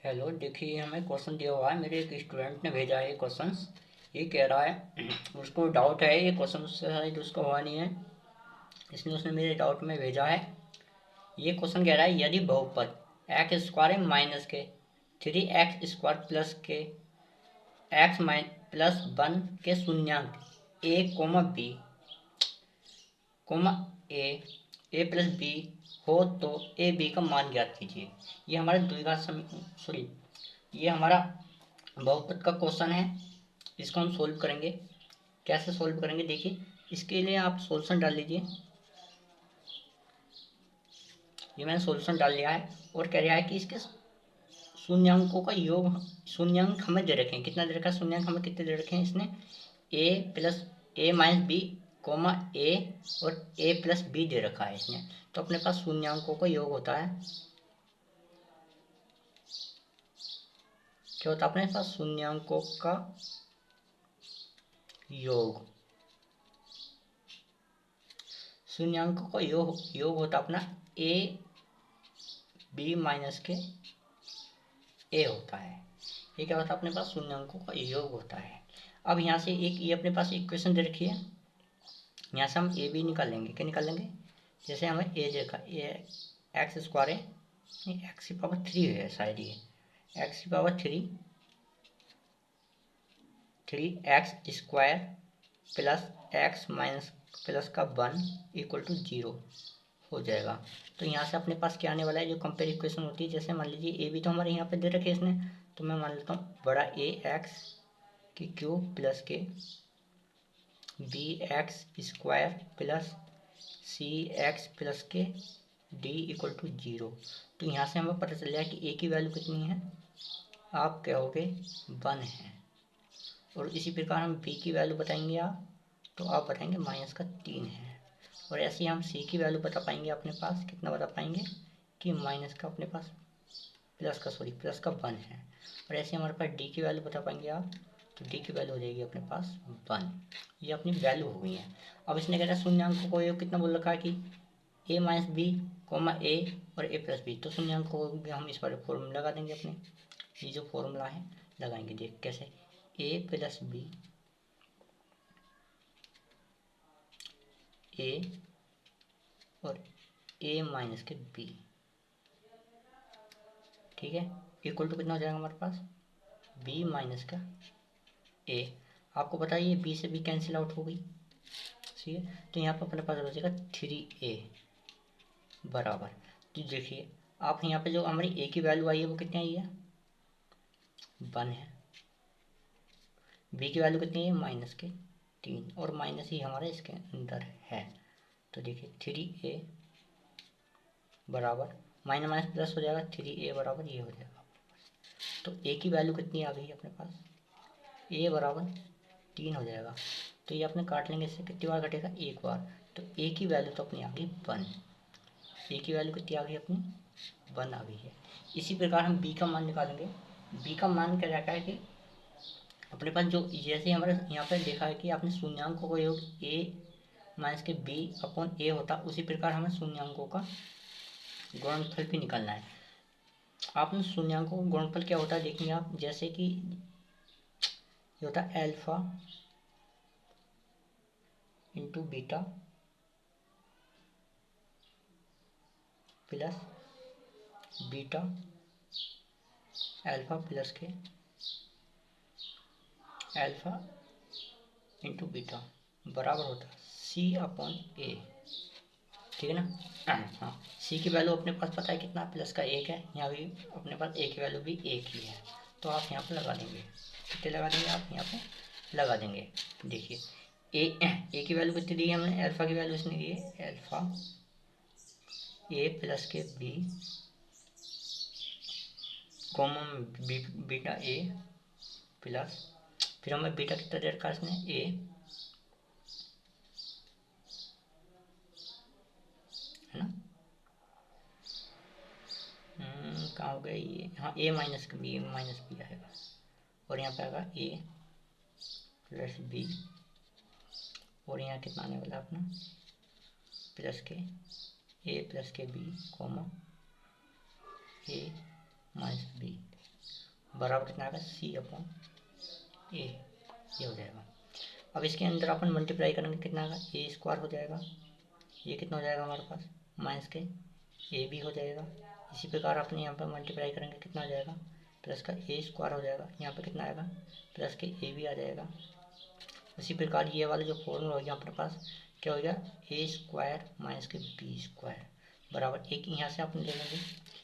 Hello, देखिए हमें question दिया हुआ है। मेरे एक स्टूडेंट ने भेजा है ये क्वेश्चंस। ये कह रहा है उसको डाउट है, ये क्वेश्चन उससे शायद उसका हुआ नहीं है, इसलिए उसने मेरे डाउट में भेजा है। ये क्वेश्चन कह रहा है यदि बहुपद एक्स स्क्वायर माइनस के 3x² प्लस के एक्स प्लस 1 के शून्यांक ए कोमा बी कोमा ए ए प्लस बी हो तो ए बी का मान ज्ञात कीजिए। ये हमारा द्विघात सॉरी, ये हमारा बहुपद का क्वेश्चन है। इसको हम सोल्व करेंगे। कैसे सोल्व करेंगे देखिए, इसके लिए आप सॉल्यूशन डाल लीजिए। ये मैंने सॉल्यूशन डाल लिया है और कह रहा है कि इसके शून्यांकों का योग, शून्यांक हमें दे रखे हैं। कितना दे रखा है शून्यांक, हमें कितने दे रखे हैं इसने, ए प्लस ए माइनस बी कोमा ए और ए प्लस बी दे रखा है इसने। तो अपने पास शून्यांकों का योग होता है, क्या होता है अपने पास शून्यांकों का योग। शून्यांकों का योग होता है अपना ए बी माइनस के ए होता है। ये क्या होता है अपने पास शून्यांकों का योग होता है। अब यहाँ से एक ये अपने पास इक्वेशन दे रखी है, यहाँ से हम ए बी निकालेंगे। क्या निकालेंगे, जैसे हमें ए देखा, ये एक्स स्क्वायर है, एक्स की पावर 3 है शायद, ये एक्स की power 3x² plus x minus plus का 1 इक्वल टू 0 हो जाएगा। तो यहाँ से अपने पास क्या आने वाला है, जो कंपेयर इक्वेशन होती है, जैसे मान लीजिए ए बी तो हमारे यहाँ पे दे रखे इसने, तो मैं मान लेता हूँ बड़ा ए एक्स की क्यूब प्लस के बी एक्स स्क्वायर प्लस सी एक्स प्लस के डी इक्वल टू 0। तो यहाँ से हमें पता चल जाए कि ए की वैल्यू कितनी है, आप कहोगे 1 है। और इसी प्रकार हम बी की वैल्यू बताएंगे आप, तो आप बताएंगे -3 है। और ऐसे ही हम सी की वैल्यू बता पाएंगे, अपने पास कितना बता पाएंगे कि माइनस का अपने पास प्लस का 1 है। और ऐसे हमारे पास डी की वैल्यू बता पाएंगे आप, तो डी की वैल्यू हो जाएगी अपने पास 1। ये अपनी वैल्यू हो गई है। अब इसने कह रहा है शून्यांकों को योग कितना बोल रखा है कि ए माइनस बी कोमा ए और ए प्लस बी। तो शून्यांक को हम इस बार फॉर्मूला लगा देंगे अपने, ये जो फॉर्मूला है लगाएंगे। देख कैसे, ए प्लस बी ए और ए माइनस के बी, ठीक है, इक्वल टू कितना हो जाएगा हमारे पास, बी माइनस का ए। आपको बताइए बी से बी कैंसिल आउट हो गई, ठीक है। तो यहाँ पर अपने पास हो जाएगा 3a बराबर, तो देखिए आप यहाँ पे जो हमारी ए की वैल्यू आई है वो कितनी आई है, 1 है। बी की वैल्यू कितनी है, -3, और माइनस ही हमारा इसके अंदर है। तो देखिए 3a बराबर माइनस माइनस प्लस हो जाएगा, 3a बराबर ये हो जाएगा। तो ए की वैल्यू कितनी आ गई अपने पास, ए बराबर 3 हो जाएगा। तो ये अपने काट लेंगे, इससे कितनी बार कटेगा, एक बार। तो ए की वैल्यू तो अपनी आ गई 1, ए की वैल्यू कितनी आ गई अपनी, 1 आ गई है। इसी प्रकार हम बी का मान निकालेंगे। बी का मान क्या रहता है कि अपने पास जो, जैसे हमारे यहाँ पर देखा है कि आपने शून्यांकों का योग ए माइनस के बी अपॉन ए होता, उसी प्रकार हमें शून्यांकों का गुणनफल भी निकालना है। आपने शून्यांकों का गुणनफल क्या होता है देखेंगे आप, जैसे कि ये होता है alpha into beta plus beta alpha plus के एल्फा इंटू बीटा बराबर होता है सी अपॉन ए, ठीक है ना। हाँ, सी की वैल्यू अपने पास पता है कितना, प्लस का 1 है। यहाँ भी अपने पास ए की वैल्यू भी 1 ही है, तो आप यहाँ पर लगा देंगे। कितने लगा देंगे आप यहाँ पे लगा देंगे। देखिए ए की वैल्यू कितनी दी है हमने, अल्फा की वैल्यू इसने दी है अल्फा ए प्लस के B comma beta A plus, फिर हमें बीटा कितना दे रखा है इसने, ए, है ना। कहाँ हो गया ये, हाँ ए माइनस बी आएगा, और यहाँ पे आएगा ए प्लस बी, और यहाँ कितना आने वाला है अपना, प्लस के ए प्लस के बी कॉमा ए माइनस बी। बराबर कितना आएगा सी अपॉन ए, ये हो जाएगा। अब इसके अंदर अपन मल्टीप्लाई करेंगे कितना आएगा ए स्क्वायर हो जाएगा, ये कितना हो जाएगा हमारे पास माइनस के ए भी हो जाएगा। इसी प्रकार अपने यहाँ पर मल्टीप्लाई करेंगे कितना आ जाएगा प्लस का ए स्क्वायर हो जाएगा, यहाँ पर कितना आएगा प्लस के ए भी आ जाएगा। इसी प्रकार ये वाला जो फॉर्मूला हो गया अपने पास क्या हो गया ए स्क्वायर माइनस के बी स्क्वायर बराबर एक, यहाँ से आपने ले लेंगे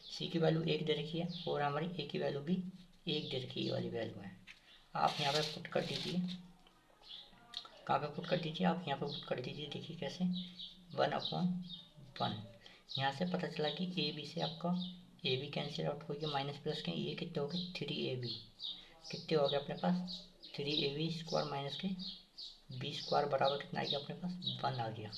सी की वैल्यू एक दे रखी है और हमारी ए की वैल्यू भी एक दे रखी है, ये वाली वैल्यू है। आप यहाँ पे पुट कर दीजिए, कहाँ पे पुट कर दीजिए आप यहाँ पे पुट कर दीजिए, देखिए कैसे 1/1। यहाँ से पता चला कि ए बी से आपका ए बी कैंसिल आउट हो गया, माइनस प्लस के ये कितने हो गए 3ab, कितने हो गए अपने पास 3ab स्क्वायर माइनस के बी स्क्वायर बराबर कितना आ गया अपने पास 1 आ गया।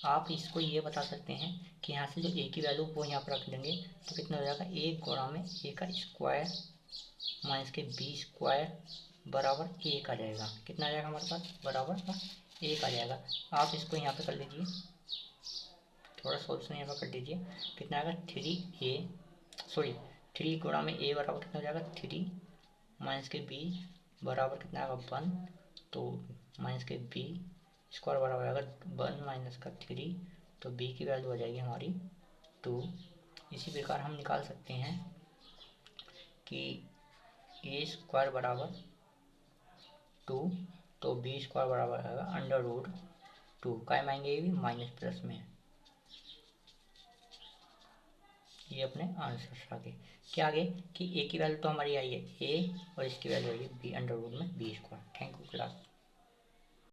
आप इसको ये बता सकते हैं कि यहाँ से जो ए की वैल्यू वो यहाँ पर रख देंगे तो कितना हो जाएगा एक गुणा में ए का स्क्वायर माइनस के बी स्क्वायर बराबर एक आ जाएगा, कितना आ जाएगा हमारे पास बराबर का एक आ जाएगा। आप इसको यहाँ पे कर लीजिए, थोड़ा सोल्यूशन यहाँ पर कर दीजिए, कितना आएगा 3 गुणा में ए बराबर कितना हो जाएगा 3 माइनस के बी बराबर कितना आएगा 1, तो माइनस के बी स्क्वायर बराबर आएगा 1 माइनस का 3, तो बी की वैल्यू हो जाएगी हमारी 2। इसी प्रकार हम निकाल सकते हैं कि ए स्क्वायर बराबर 2, तो बी स्क्वायर बराबर आएगा √2, काय मांगेंगे ये भी माइनस प्लस में। ये अपने आंसर आगे क्या आगे कि ए की वैल्यू तो हमारी आई है ए और इसकी वैल्यू आई है बी √में B square. Thank you class.